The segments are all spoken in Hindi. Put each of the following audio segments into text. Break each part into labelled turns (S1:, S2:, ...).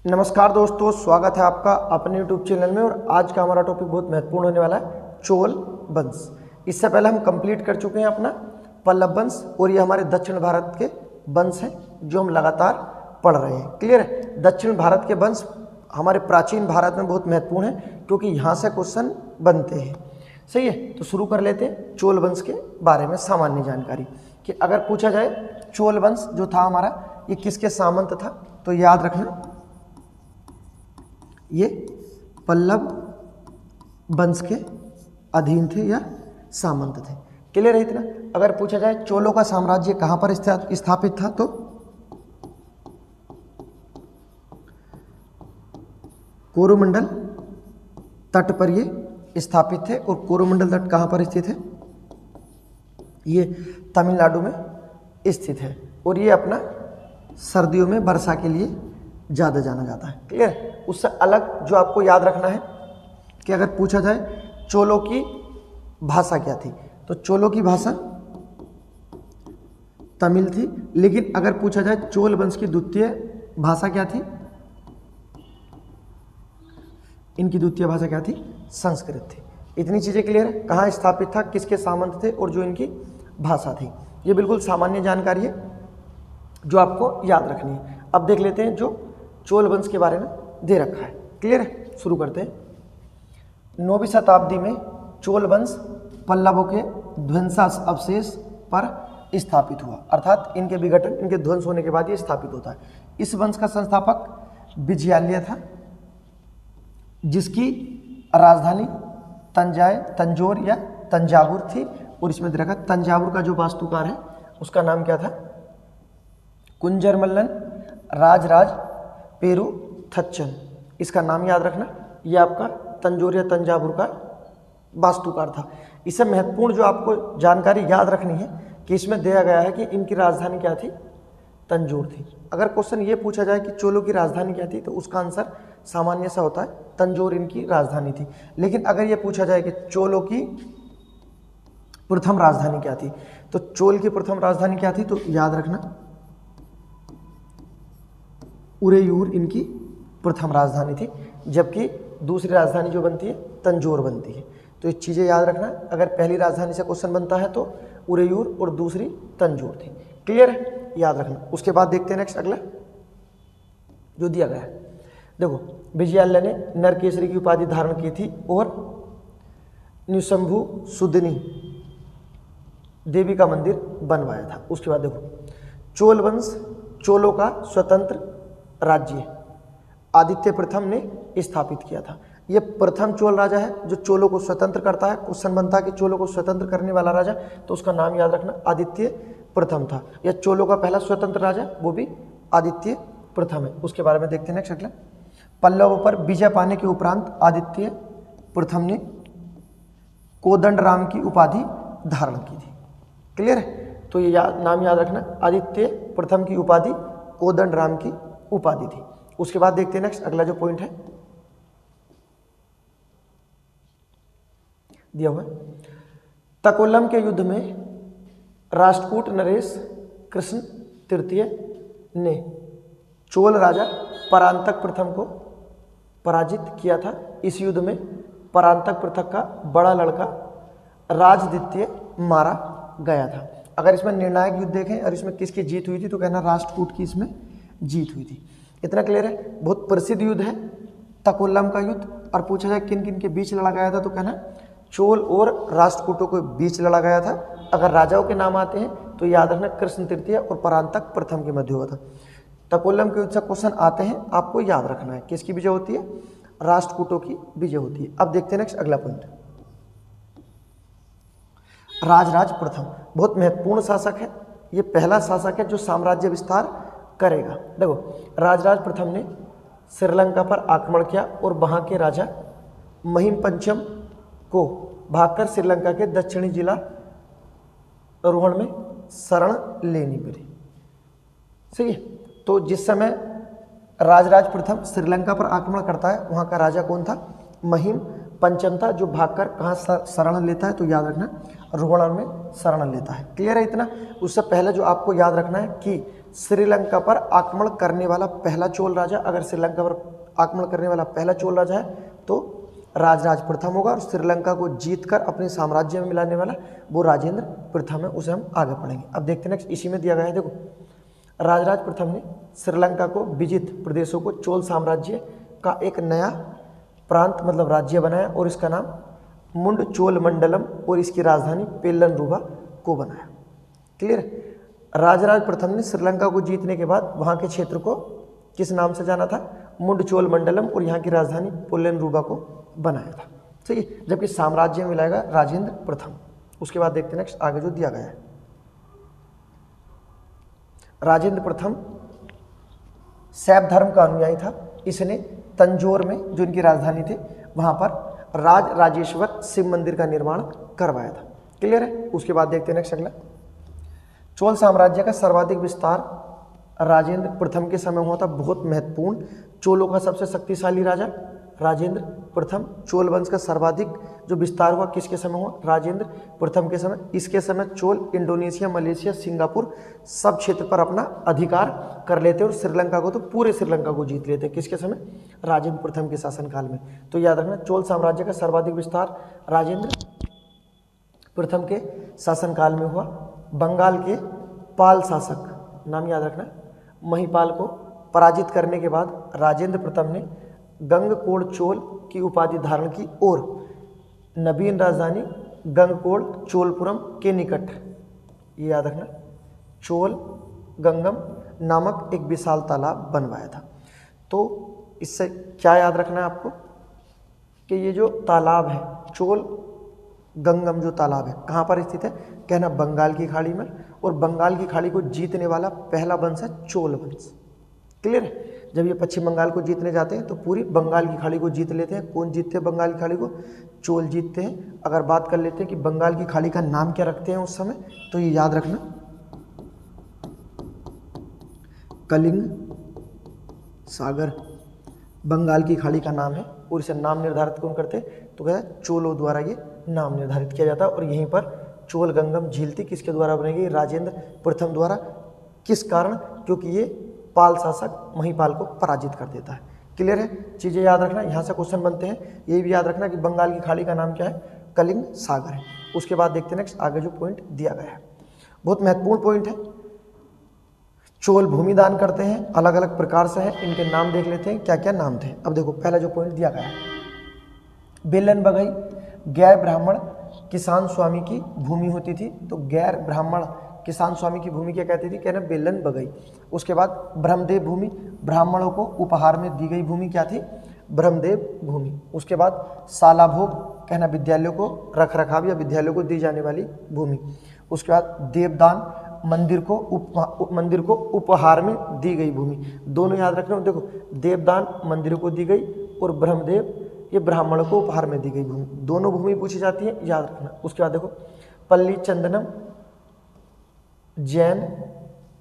S1: नमस्कार दोस्तों, स्वागत है आपका अपने YouTube चैनल में। और आज का हमारा टॉपिक बहुत महत्वपूर्ण होने वाला है, चोल वंश। इससे पहले हम कंप्लीट कर चुके हैं अपना पल्लव वंश, और ये हमारे दक्षिण भारत के वंश हैं जो हम लगातार पढ़ रहे हैं। क्लियर है? दक्षिण भारत के वंश हमारे प्राचीन भारत में बहुत महत्वपूर्ण है क्योंकि यहाँ से क्वेश्चन बनते हैं। सही है, तो शुरू कर लेते हैं चोल वंश के बारे में सामान्य जानकारी कि अगर पूछा जाए चोल वंश जो था हमारा, ये किसके सामंत था, तो याद रखना ये पल्लव वंश के अधीन थे या सामंत थे। क्लियर है इतना? अगर पूछा जाए चोलों का साम्राज्य कहाँ पर स्थापित था, तो कोरोमंडल तट पर ये स्थापित थे। और कोरोमंडल तट कहाँ पर स्थित है? ये तमिलनाडु में स्थित है। और ये अपना सर्दियों में वर्षा के लिए ज़्यादा जाना जाता है। क्लियर? उससे अलग जो आपको याद रखना है कि अगर पूछा जाए चोलों की भाषा क्या थी, तो चोलों की भाषा तमिल थी। लेकिन अगर पूछा जाए चोल वंश की द्वितीय भाषा क्या थी, इनकी द्वितीय भाषा क्या थी? संस्कृत थी। इतनी चीज़ें क्लियर है? कहाँ स्थापित था, किसके सामंत थे, और जो इनकी भाषा थी। ये बिल्कुल सामान्य जानकारी है जो आपको याद रखनी है। अब देख लेते हैं जो चोल वंश के बारे में दे रखा है। क्लियर है? शुरू करते हैं। 9वीं शताब्दी में चोल वंश पल्लवों के ध्वंसावशेष पर स्थापित हुआ, अर्थात इनके विघटन, इनके ध्वंस होने के बाद ये स्थापित होता है। इस वंश का संस्थापक विजयालय था, जिसकी राजधानी तंजौर या तंजावुर थी। और इसमें देखा तंजावुर का जो वास्तुकार है उसका नाम क्या था? कुंजरमल्लन राजराज पेरू थच्चन। इसका नाम याद रखना, ये आपका तंजौर या तंजावुर का वास्तुकार था। इससे महत्वपूर्ण जो आपको जानकारी याद रखनी है कि इसमें दिया गया है कि इनकी राजधानी क्या थी? तंजौर थी। अगर क्वेश्चन ये पूछा जाए कि चोलों की राजधानी क्या थी, तो उसका आंसर सामान्य सा होता है, तंजौर इनकी राजधानी थी। लेकिन अगर ये पूछा जाए कि चोलों की प्रथम राजधानी क्या थी, तो चोल की प्रथम राजधानी क्या थी, तो याद रखना उरेयूर इनकी प्रथम राजधानी थी, जबकि दूसरी राजधानी जो बनती है तंजौर बनती है। तो ये चीज़ें याद रखना, अगर पहली राजधानी से क्वेश्चन बनता है तो उरेयूर और दूसरी तंजौर थी। क्लियर है? याद रखना। उसके बाद देखते हैं नेक्स्ट अगला जो दिया गया है। देखो, विजयालय ने नरकेसरी की उपाधि धारण की थी और निशंभु सुदनी देवी का मंदिर बनवाया था। उसके बाद देखो, चोल वंश चोलों का स्वतंत्र राज्य आदित्य प्रथम ने स्थापित किया था। ये प्रथम चोल राजा है जो चोलों को स्वतंत्र करता है। क्वेश्चन बनता है कि चोलों को स्वतंत्र करने वाला राजा, तो उसका नाम याद रखना आदित्य प्रथम था। या चोलों का पहला स्वतंत्र राजा वो भी आदित्य प्रथम है। उसके बारे में देखते हैं नेक्स्ट अगला। पल्लवों पर विजय पाने के उपरांत आदित्य प्रथम ने कोदंडराम की उपाधि धारण की थी। क्लियर है? तो ये नाम याद रखना, आदित्य प्रथम की उपाधि कोदंडराम की उपाधि थी। उसके बाद देखते हैं नेक्स्ट अगला जो पॉइंट है दिया हुआ है। तकोलम के युद्ध में राष्ट्रकूट नरेश कृष्ण तृतीय ने चोल राजा परांतक प्रथम को पराजित किया था। इस युद्ध में परांतक प्रथम का बड़ा लड़का राजद्वितीय मारा गया था। अगर इसमें निर्णायक युद्ध देखें और इसमें किसकी जीत हुई थी, तो कहना राष्ट्रकूट की इसमें जीत हुई थी। इतना क्लियर है? बहुत प्रसिद्ध युद्ध है तकोलम का युद्ध। और पूछा जाए किन किन के बीच लड़ा गया था, तो कहना चोल और राष्ट्रकूटों के बीच लड़ा गया था। अगर राजाओं के नाम आते हैं तो याद रखना कृष्ण तृतीय और परांतक प्रथम के मध्य हुआ था। तकोलम के युद्ध से क्वेश्चन आते हैं, आपको याद रखना है किसकी विजय होती है? राष्ट्रकूटों की विजय होती है। अब देखते हैं नेक्स्ट अगला पॉइंट। राजराज प्रथम बहुत महत्वपूर्ण शासक है। ये पहला शासक है जो साम्राज्य विस्तार करेगा। देखो, राजराज प्रथम ने श्रीलंका पर आक्रमण किया और वहां के राजा महिम पंचम को भागकर श्रीलंका के दक्षिणी जिला रोहण में शरण लेनी पड़ी। सही है? तो जिस समय राजराज प्रथम श्रीलंका पर आक्रमण करता है, वहां का राजा कौन था? महिम पंचम था, जो भागकर कहाँ शरण लेता है, तो याद रखना रोहण में शरण लेता है। क्लियर है इतना? उससे पहले जो आपको याद रखना है कि श्रीलंका पर आक्रमण करने वाला पहला चोल राजा, अगर श्रीलंका पर आक्रमण करने वाला पहला चोल राजा है तो राजराज प्रथम होगा, और श्रीलंका को जीतकर अपने साम्राज्य में मिलाने वाला वो राजेंद्र प्रथम है, उसे हम आगे पढ़ेंगे। अब देखते हैं नेक्स्ट, इसी में दिया गया है, देखो राजराज प्रथम ने श्रीलंका को विजित प्रदेशों को चोल साम्राज्य का एक नया प्रांत मतलब राज्य बनाया और इसका नाम मुंड चोल मंडलम और इसकी राजधानी पेल्लनरुवा को बनाया। क्लियर। राजराज प्रथम ने श्रीलंका को जीतने के बाद वहाँ के क्षेत्र को किस नाम से जाना था? मुंड चोल मंडलम, और यहाँ की राजधानी पेल्लनरुवा को बनाया था। ठीक है, जबकि साम्राज्य में मिलाएगा राजेंद्र प्रथम। उसके बाद देखते हैं नेक्स्ट आगे जो दिया गया है। राजेंद्र प्रथम शैव धर्म का अनुयायी था। इसने तंजौर में जो इनकी राजधानी थी वहाँ पर राजेश्वर शिव मंदिर का निर्माण करवाया था। क्लियर है। उसके बाद देखते हैं नेक्स्ट अगला, चोल साम्राज्य का सर्वाधिक विस्तार राजेंद्र प्रथम के समय हुआ था। बहुत महत्वपूर्ण, चोलों का सबसे शक्तिशाली राजा राजेंद्र प्रथम। चोल वंश का सर्वाधिक जो विस्तार हुआ किसके समय हुआ? राजेंद्र प्रथम के समय। इसके समय चोल इंडोनेशिया, मलेशिया, सिंगापुर सब क्षेत्र पर अपना अधिकार कर लेते और श्रीलंका को तो पूरे श्रीलंका को जीत लेते। किसके समय? राजेंद्र प्रथम के शासनकाल में। तो याद रखना, चोल साम्राज्य का सर्वाधिक विस्तार राजेंद्र प्रथम के शासनकाल में हुआ। बंगाल के पाल शासक, नाम याद रखना, महिपाल को पराजित करने के बाद राजेंद्र प्रथम ने गंगकोड़ चोल की उपाधि धारण की और नवीन राजधानी गंगकोड़ चोलपुरम के निकट, ये याद रखना, चोल गंगम नामक एक विशाल तालाब बनवाया था। तो इससे क्या याद रखना है आपको कि ये जो तालाब है चोल गंगम जो तालाब है कहाँ पर स्थित है? कहना बंगाल की खाड़ी में, और बंगाल की खाड़ी को जीतने वाला पहला वंश है चोल वंश। क्लियर है। जब ये पश्चिम बंगाल को जीतने जाते हैं तो पूरी बंगाल की खाड़ी को जीत लेते हैं। कौन जीतते हैं बंगाल की खाड़ी को? चोल जीतते हैं। अगर बात कर लेते हैं कि बंगाल की खाड़ी का नाम क्या रखते हैं उस समय, तो ये याद रखना, कलिंग सागर बंगाल की खाड़ी का नाम है। और इसे नाम निर्धारित कौन करते? तो क्या है? चोलों द्वारा ये नाम निर्धारित किया जाता है। और यहीं पर चोल गंगम झील थी, किसके द्वारा बनेगी? राजेंद्र प्रथम द्वारा। किस कारण? क्योंकि ये पाल शासक महिपाल को पराजित कर देता है। क्लियर है। चीज़ें याद रखना, यहाँ से क्वेश्चन बनते हैं। ये भी याद रखना कि बंगाल की खाड़ी का नाम क्या है? कलिंग सागर है। उसके बाद देखते हैं नेक्स्ट आगे जो पॉइंट दिया गया है, बहुत महत्वपूर्ण पॉइंट है। चोल भूमि दान करते हैं, अलग अलग प्रकार से हैं, इनके नाम देख लेते हैं क्या क्या नाम थे। अब देखो पहला जो पॉइंट दिया गया है, बेलन बगई गैर ब्राह्मण किसान स्वामी की भूमि होती थी। तो गैर ब्राह्मण किसान स्वामी की भूमि क्या कहती थी? कहना बेलन बगई। उसके बाद ब्रह्मदेव भूमि, ब्राह्मणों को उपहार में दी गई भूमि क्या थी? ब्रह्मदेव भूमि। उसके बाद साला भोग, कहना विद्यालयों को रख रखाव या विद्यालयों को दी जाने वाली भूमि। उसके बाद देवदान, मंदिर को उपहार में दी गई भूमि। दोनों याद रखना। देखो देवदान मंदिर को दी गई और ब्रह्मदेव ये ब्राह्मणों को उपहार में दी गई भूमि, दोनों भूमि पूछी जाती है, याद रखना। उसके बाद देखो पल्ली चंदनम जैन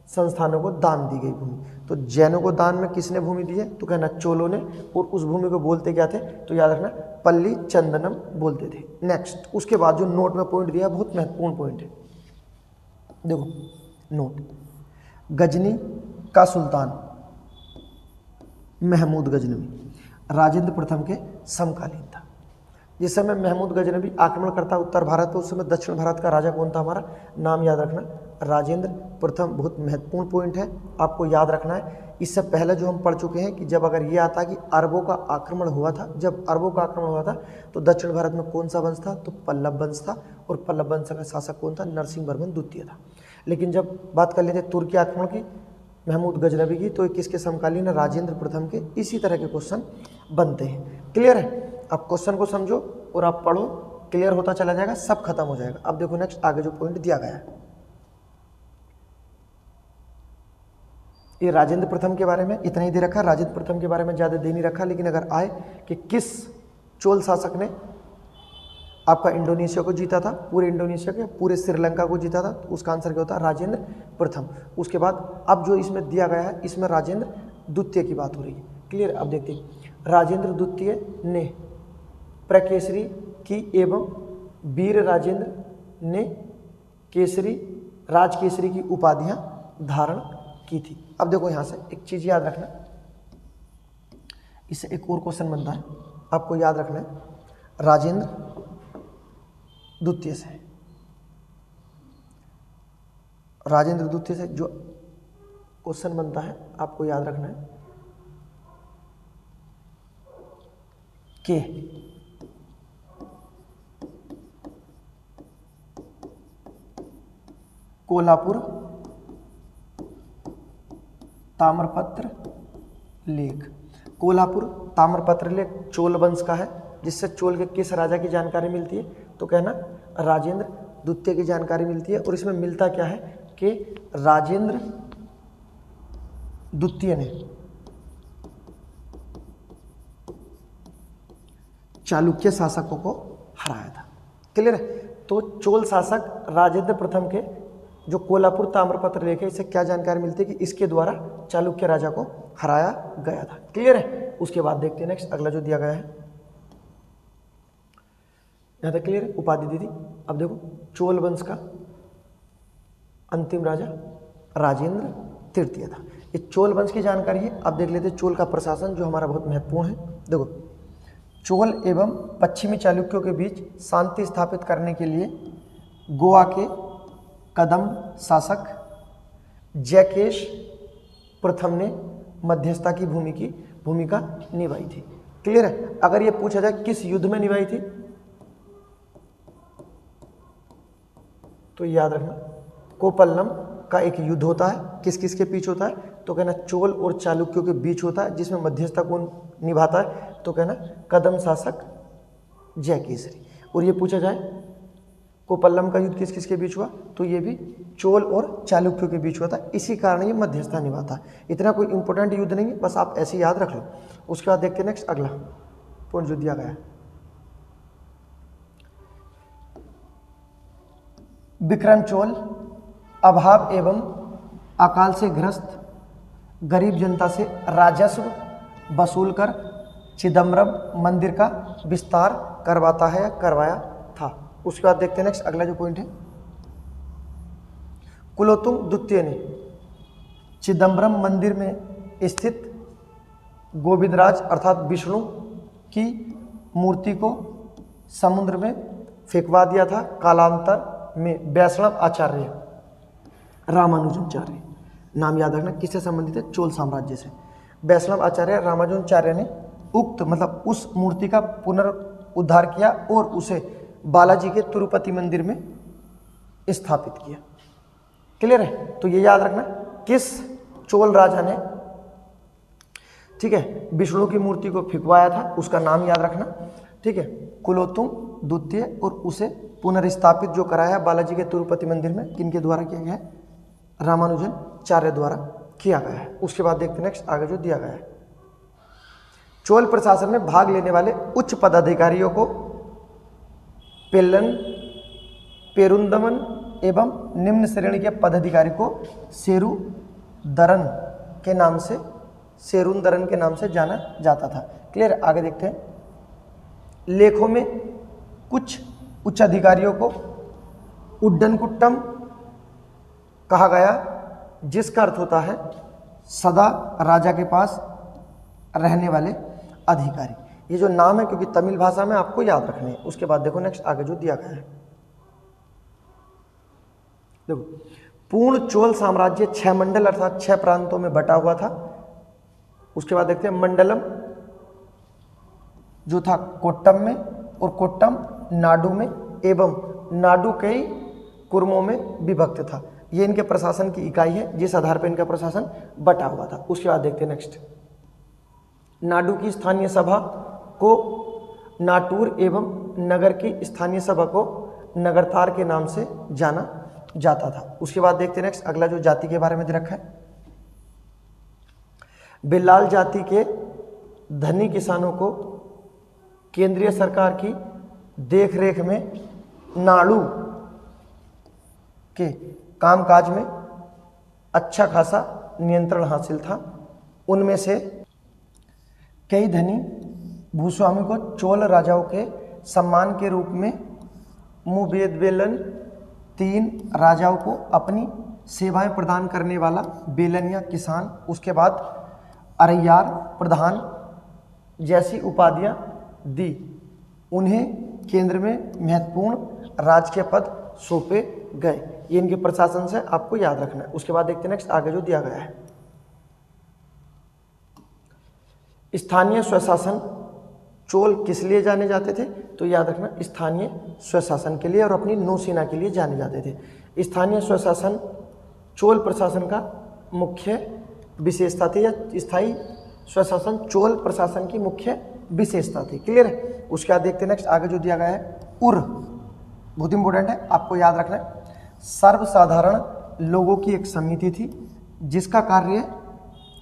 S1: संस्थानों को दान दी गई भूमि। तो जैनों को दान में किसने भूमि दी है? तो कहना चोलों ने, और उस भूमि को बोलते क्या थे? तो याद रखना पल्ली चंदनम बोलते थे। नेक्स्ट उसके बाद जो नोट में पॉइंट दिया बहुत महत्वपूर्ण पॉइंट है, देखो नोट, गजनी का सुल्तान महमूद गजनवी राजेंद्र प्रथम के समकालीन था। जिस समय महमूद गजनवी आक्रमण करता उत्तर भारत पर, उस समय दक्षिण भारत का राजा कौन था? हमारा नाम याद रखना राजेंद्र प्रथम। बहुत महत्वपूर्ण पॉइंट है, आपको याद रखना है। इससे पहले जो हम पढ़ चुके हैं कि जब अगर ये आता कि अरबों का आक्रमण हुआ था, जब अरबों का आक्रमण हुआ था तो दक्षिण भारत में कौन सा वंश था? तो पल्लव वंश था, और पल्लव वंश का शासक कौन था? नरसिंह वर्मन द्वितीय था। लेकिन जब बात कर लेते तुर्की आक्रमण की महमूद गजनवी की, तो किसके समकालीन है? राजेंद्र प्रथम के। इसी तरह के क्वेश्चन बनते हैं। क्लियर है। अब क्वेश्चन को समझो और आप पढ़ो, क्लियर होता चला जाएगा, सब खत्म हो जाएगा। अब देखो नेक्स्ट आगे जो पॉइंट दिया गया है, ये राजेंद्र प्रथम के बारे में इतना ही दे रखा। राजेंद्र प्रथम के बारे में ज़्यादा दे नहीं रखा, लेकिन अगर आए कि किस चोल शासक ने आपका इंडोनेशिया को जीता था, पूरे इंडोनेशिया के, पूरे श्रीलंका को जीता था, तो उसका आंसर क्या होता है? राजेंद्र प्रथम। उसके बाद अब जो इसमें दिया गया है, इसमें राजेंद्र द्वितीय की बात हो रही है। क्लियर। अब देखते हैं, राजेंद्र द्वितीय ने प्रकेसरी की एवं वीर राजेंद्र ने केसरी राजकेसरी की उपाधियां धारण की थी। अब देखो यहाँ से एक चीज़ याद रखना, इससे एक और क्वेश्चन बनता है, आपको याद रखना है राजेंद्र द्वितीय से, राजेंद्र द्वितीय से जो क्वेश्चन बनता है आपको याद रखना है कि कोल्हापुर ताम्रपत्र लेख, कोल्हापुर ताम्रपत्र लेख चोल वंश का है, जिससे चोल के किस राजा की जानकारी मिलती है, तो कहना राजेंद्र द्वितीय की जानकारी मिलती है। और इसमें मिलता क्या है कि राजेंद्र द्वितीय ने चालुक्य शासकों को हराया था। क्लियर है? तो चोल शासक राजेंद्र प्रथम के जो कोल्हापुर ताम्रपत्र लेख है, इससे क्या जानकारी मिलती है कि इसके द्वारा चालुक्य राजा को हराया गया था। क्लियर है? उसके बाद देखते हैं नेक्स्ट अगला जो दिया गया है, यहां तक क्लियर है? उपाधि दी थी। अब देखो चोल वंश का अंतिम राजा राजेंद्र तृतीय था। ये चोल वंश की जानकारी है। अब देख लेते हैं चोल का प्रशासन जो हमारा बहुत महत्वपूर्ण है। देखो चोल एवं पश्चिमी चालुक्यों के बीच शांति स्थापित करने के लिए गोवा के कदम शासक जयकेश प्रथम ने मध्यस्थता की भूमिका निभाई थी। क्लियर है? अगर ये पूछा जाए किस युद्ध में निभाई थी, तो याद रखना कोपल्लम का एक युद्ध होता है, किस किस के बीच होता है, तो कहना चोल और चालुक्यों के बीच होता है, जिसमें मध्यस्थता कौन निभाता है, तो कहना कदम शासक जयकेसरी। और ये पूछा जाए कोपल्लम का युद्ध किस किस के बीच हुआ, तो ये भी चोल और चालुक्यों के बीच हुआ था, इसी कारण ये मध्यस्थता निभाता है। इतना कोई इंपॉर्टेंट युद्ध नहीं है, बस आप ऐसे याद रख लो। उसके बाद देखते हैं नेक्स्ट अगला पॉइंट जो दिया गया है, विक्रम चोल अभाव एवं अकाल से ग्रस्त गरीब जनता से राजस्व वसूल कर चिदम्बरम मंदिर का विस्तार करवाता है या करवाया था। उसके बाद देखते हैं नेक्स्ट अगला जो पॉइंट है, कुलोत्तुंग द्वितीय ने चिदम्बरम मंदिर में स्थित गोविंदराज अर्थात विष्णु की मूर्ति को समुद्र में फेंकवा दिया था। कालांतर में वैष्णव आचार्य रामानुजाचार्य, नाम याद रखना किससे संबंधित है, चोल साम्राज्य से। वैष्णव आचार्य रामानुजाचार्य ने उक्त मतलब उस मूर्ति का पुनरुद्धार किया और उसे बालाजी के तिरुपति मंदिर में स्थापित किया। क्लियर है? तो ये याद रखना किस चोल राजा ने, ठीक है, विष्णु की मूर्ति को फेंकवाया था, उसका नाम याद रखना। ठीक है, कुलोत्तुंग द्वितीय, और उसे पुनर्स्थापित जो कराया बालाजी के तिरुपति मंदिर में किनके द्वारा किया गया है, रामानुजाचार्य द्वारा किया गया है। उसके बाद देखते हैं नेक्स्ट आगे जो दिया गया है, चोल प्रशासन में भाग लेने वाले उच्च पदाधिकारियों को पेल्लन पेरुंदमन एवं निम्न श्रेणी के पदाधिकारी को सेरुदरन के नाम से जाना जाता था। क्लियर? आगे देखते हैं, लेखों में कुछ उच्च अधिकारियों को उड्डनकुट्टम कहा गया, जिसका अर्थ होता है सदा राजा के पास रहने वाले अधिकारी। ये जो नाम है क्योंकि तमिल भाषा में आपको याद रखने हैं। उसके बाद देखो नेक्स्ट आगे जो दिया गया है, देखो पूर्ण चोल साम्राज्य 6 मंडल अर्थात 6 प्रांतों में बटा हुआ था। उसके बाद देखते हैं मंडलम जो था कोट्टम में, और कोट्टम नाडु में, एवं नाडु कई कुर्मों में विभक्त था। ये इनके प्रशासन की इकाई है जिस आधार पर इनका प्रशासन बटा हुआ था। उसके बाद देखते हैं नेक्स्ट, नाडु की स्थानीय सभा को नाटूर एवं नगर की स्थानीय सभा को नगरतार के नाम से जाना जाता था। उसके बाद देखते हैं नेक्स्ट अगला जो जाति के बारे में दे रखा है, बिल्लाल जाति के धनी किसानों को केंद्रीय सरकार की देखरेख में नाडु के कामकाज में अच्छा खासा नियंत्रण हासिल था। उनमें से कई धनी भूस्वामी को चोल राजाओं के सम्मान के रूप में मुबेदवेलन 3 राजाओं को अपनी सेवाएं प्रदान करने वाला बेलन या किसान, उसके बाद अरैयार, प्रधान जैसी उपाधियां दी। उन्हें केंद्र में महत्वपूर्ण राजकीय पद सौंपे गए। ये इनके प्रशासन से आपको याद रखना है। उसके बाद देखते हैं नेक्स्ट आगे जो दिया गया है। स्थानीय स्वशासन चोल किस लिए जाने जाते थे? तो याद रखना स्थानीय स्वशासन के लिए और अपनी नौसेना के लिए जाने जाते थे। स्थानीय स्वशासन चोल प्रशासन का मुख्य विशेषता थी, या स्थायी स्वशासन चोल प्रशासन की मुख्य विशेषता थी। क्लियर है? उसके बाद देखते हैं नेक्स्ट आगे जो दिया गया है। उर बहुत इंपॉर्टेंट है, आपको याद रखना है। सर्वसाधारण लोगों की एक समिति थी जिसका कार्य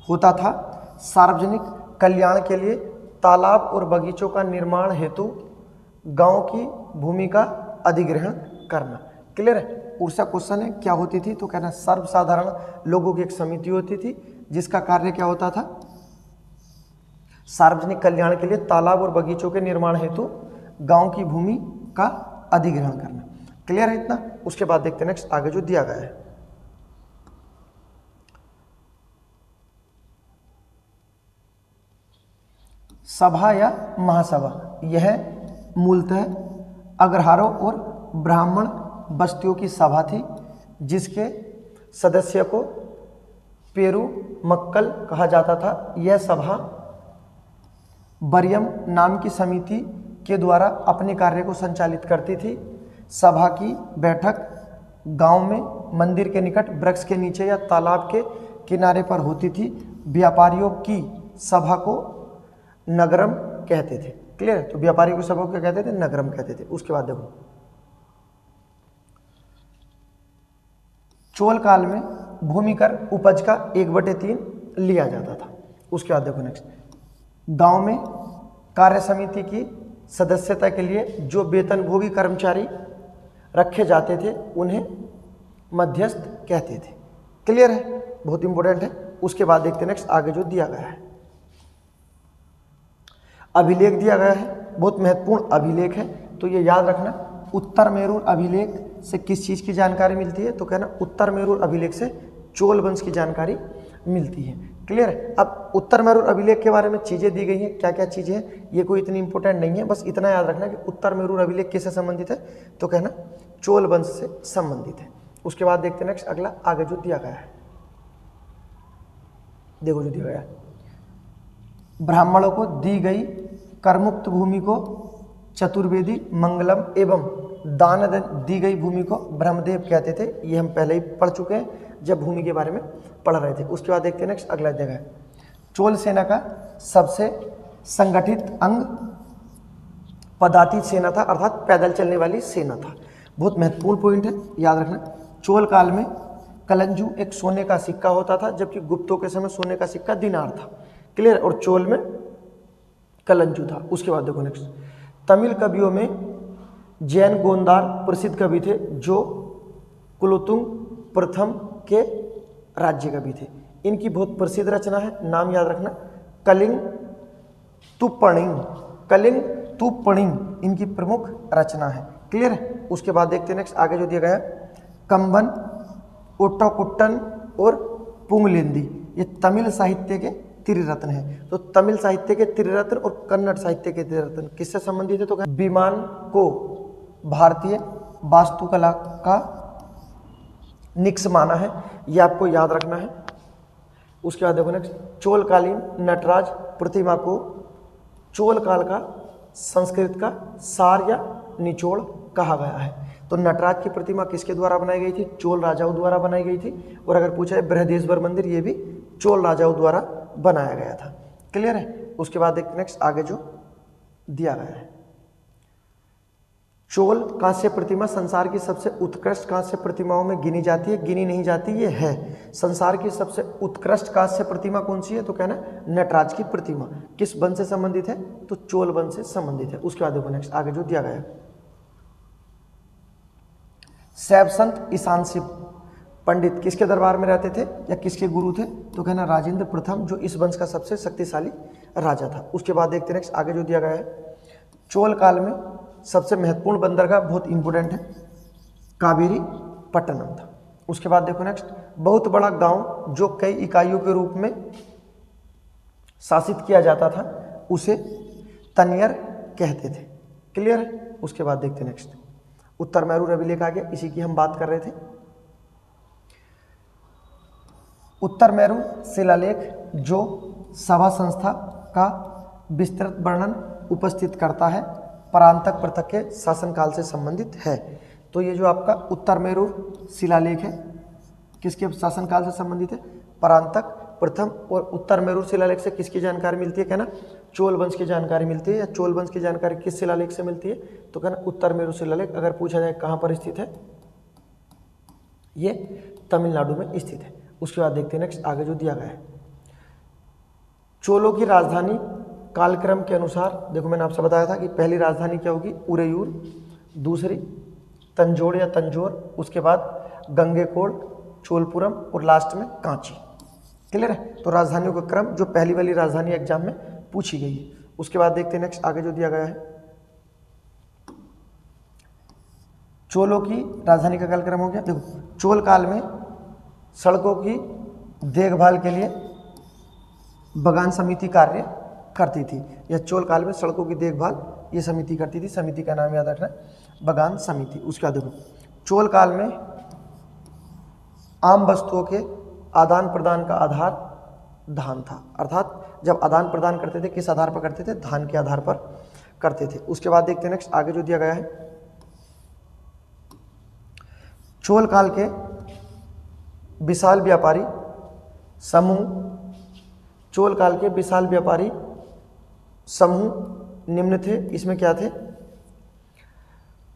S1: होता था सार्वजनिक कल्याण के लिए तालाब और बगीचों का निर्माण हेतु गांव की भूमि का अधिग्रहण करना। क्लियर है? उसका क्वेश्चन है क्या होती थी? तो कहना सर्वसाधारण लोगों की एक समिति होती थी जिसका कार्य क्या होता था? सार्वजनिक कल्याण के लिए तालाब और बगीचों के निर्माण हेतु गांव की भूमि का अधिग्रहण करना। क्लियर है इतना? उसके बाद देखते हैं नेक्स्ट आगे जो दिया गया है। सभा या महासभा, यह मूलतः अग्रहारों और ब्राह्मण बस्तियों की सभा थी जिसके सदस्य को पेरू मक्कल कहा जाता था। यह सभा बरियम नाम की समिति के द्वारा अपने कार्य को संचालित करती थी। सभा की बैठक गांव में मंदिर के निकट वृक्ष के नीचे या तालाब के किनारे पर होती थी। व्यापारियों की सभा को नगरम कहते थे। क्लियर? तो व्यापारियों की सभा को क्या कहते थे? नगरम कहते थे। उसके बाद देखो, चोल काल में भूमि कर उपज का 1/3 लिया जाता था। उसके बाद देखो नेक्स्ट, गांव में कार्य समिति की सदस्यता के लिए जो वेतनभोगी कर्मचारी रखे जाते थे उन्हें मध्यस्थ कहते थे। क्लियर है? बहुत इंपॉर्टेंट है। उसके बाद देखते हैं नेक्स्ट आगे जो दिया गया है। अभिलेख दिया गया है, बहुत महत्वपूर्ण अभिलेख है, तो ये याद रखना। उत्तर मेरूर अभिलेख से किस चीज़ की जानकारी मिलती है? तो कहना उत्तर मेरूर अभिलेख से चोल वंश की जानकारी मिलती है। क्लियर है? अब उत्तर मेरूर अभिलेख के बारे में चीज़ें दी गई हैं, क्या क्या चीज़ें हैं ये कोई इतनी इंपॉर्टेंट नहीं है, बस इतना याद रखना कि उत्तर मेरूर अभिलेख किससे संबंधित है? तो कहना चोल वंश से संबंधित है। उसके बाद देखते हैं नेक्स्ट अगला आगे जो दिया गया है। देखो जो दिया गया है, ब्राह्मणों को दी गई करमुक्त भूमि को चतुर्वेदी मंगलम एवं दान दी गई भूमि को ब्रह्मदेव कहते थे। ये हम पहले ही पढ़ चुके हैं जब भूमि के बारे में पढ़ रहे थे। उसके बाद देखते हैं नेक्स्ट अगला जगह है। चोल सेना का सबसे संगठित अंग पदातिक सेना था, अर्थात पैदल चलने वाली सेना था। बहुत महत्वपूर्ण पॉइंट है, याद रखना। चोल काल में कलंजू एक सोने का सिक्का होता था, जबकि गुप्तों के समय सोने का सिक्का दिनार था। क्लियर? और चोल में कलंजू था। उसके बाद देखो नेक्स्ट, तमिल कवियों में जैन गोंदार प्रसिद्ध कवि थे जो कुलोतुंग प्रथम के राज्य कवि थे। इनकी बहुत प्रसिद्ध रचना है, नाम याद रखना, कलिंग तुपणिंग। कलिंग तुपणिंग इनकी प्रमुख रचना है। क्लियर है? उसके बाद देखते हैं नेक्स्ट आगे जो दिया गया है। कंबन, ओट्टाकुट्टन और पुंगलिंदी, ये तमिल साहित्य के त्रिरत्न है। तो तमिल साहित्य के त्रिरत्न और कन्नड़ साहित्य के त्रिरत्न किससे संबंधित है? तो विमान को भारतीय वास्तुकला का निक्स माना है, ये आपको याद रखना है। उसके बाद देखो नेक्स्ट, चोलकालीन नटराज प्रतिमा को चोल काल का संस्कृत का सार या निचोड़ कहा गया है। तो नटराज की प्रतिमा किसके द्वारा बनाई गई थी? चोल राजाओं द्वारा बनाई गई थी। और अगर पूछा है बृहदेश्वर मंदिर, ये भी चोल राजाओं द्वारा बनाया गया था। क्लियर है? उसके बाद देखते नेक्स्ट आगे जो दिया गया है। चोल कांस्य प्रतिमा संसार की सबसे उत्कृष्ट कांस्य प्रतिमाओं में गिनी जाती है, गिनी नहीं जाती, ये है। संसार की सबसे उत्कृष्ट कांस्य प्रतिमा कौन सी है? तो कहना नटराज की प्रतिमा। किस वंश से संबंधित है? तो चोल वंश से संबंधित है। उसके बाद देखो नेक्स्ट आगे जो दिया गया है। शैव संत ईशान शिव पंडित किसके दरबार में रहते थे या किसके गुरु थे? तो कहना राजेंद्र प्रथम, जो इस वंश का सबसे शक्तिशाली राजा था। उसके बाद देखते नेक्स्ट आगे जो दिया गया है। चोल काल में सबसे महत्वपूर्ण बंदरगाह, बहुत इंपोर्टेंट है, कावेरी पट्टनम था। उसके बाद देखो नेक्स्ट, बहुत बड़ा गांव जो कई इकाइयों के रूप में शासित किया जाता था उसे तनियर कहते थे। क्लियर है। उसके बाद देखते नेक्स्ट, उत्तर मेरू अभिलेख आ गया, इसी की हम बात कर रहे थे। उत्तर मेरू शिलालेख जो सभा संस्था का विस्तृत वर्णन उपस्थित करता है, परांतक पृथक के शासनकाल से संबंधित है। तो ये जो आपका उत्तर मेरू शिलालेख है किसके शासनकाल से संबंधित है? परांतक प्रथम। और उत्तर मेरू शिलालेख से किसकी जानकारी मिलती है? कहना चोल वंश की जानकारी मिलती है। या चोल वंश की जानकारी किस शिलालेख से मिलती है? तो कहना उत्तर मेरू शिलालेख। अगर पूछा जाए कहाँ पर स्थित है, ये तमिलनाडु में स्थित है। उसके बाद देखते हैं नेक्स्ट, आगे जो दिया गया है, चोलों की राजधानी कालक्रम के अनुसार, देखो मैंने आपसे बताया था कि पहली राजधानी क्या होगी? उरेयूर, दूसरी तंजोर या तंजोर, उसके बाद गंगेकोंड, चोलपुरम और लास्ट में कांची। क्लियर है। तो राजधानियों का क्रम जो पहली वाली राजधानी एग्जाम में पूछी गई है। उसके बाद देखते हैं नेक्स्ट, आगे जो दिया गया है, चोलों की राजधानी का कालक्रम हो गया। देखो चोल काल में सड़कों की देखभाल के लिए बगान समिति कार्य करती थी। या चोल काल में सड़कों की देखभाल ये समिति करती थी। समिति का नाम याद रखना, बगान समिति। उसके बाद देखो चोल काल में आम वस्तुओं के आदान प्रदान का आधार धान था। अर्थात जब आदान प्रदान करते थे किस आधार पर करते थे? धान के आधार पर करते थे। उसके बाद देखते हैं नेक्स्ट, आगे जो दिया गया है, चोल काल के विशाल व्यापारी समूह, चोल काल के विशाल व्यापारी समूह निम्न थे। इसमें क्या थे?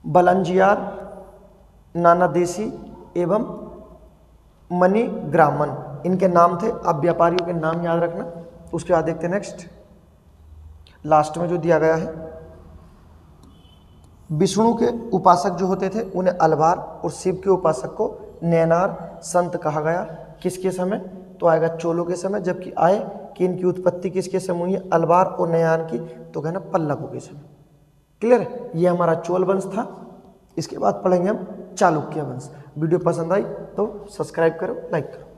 S1: बलंजियार, नानादेशी एवं मणिग्रामन, इनके नाम थे। अब व्यापारियों के नाम याद रखना। उसके बाद देखते हैं नेक्स्ट, लास्ट में जो दिया गया है, विष्णु के उपासक जो होते थे उन्हें अलवार और शिव के उपासक को नैनार संत कहा गया। किसके समय? तो आएगा चोलों के समय। जबकि आए कि इनकी उत्पत्ति किसके समय हुई है? अलवार और नैयान की, तो कहना पल्लवों के समय। क्लियर है। ये हमारा चोल वंश था। इसके बाद पढ़ेंगे हम चालुक्य वंश। वीडियो पसंद आई तो सब्सक्राइब करो, लाइक करो।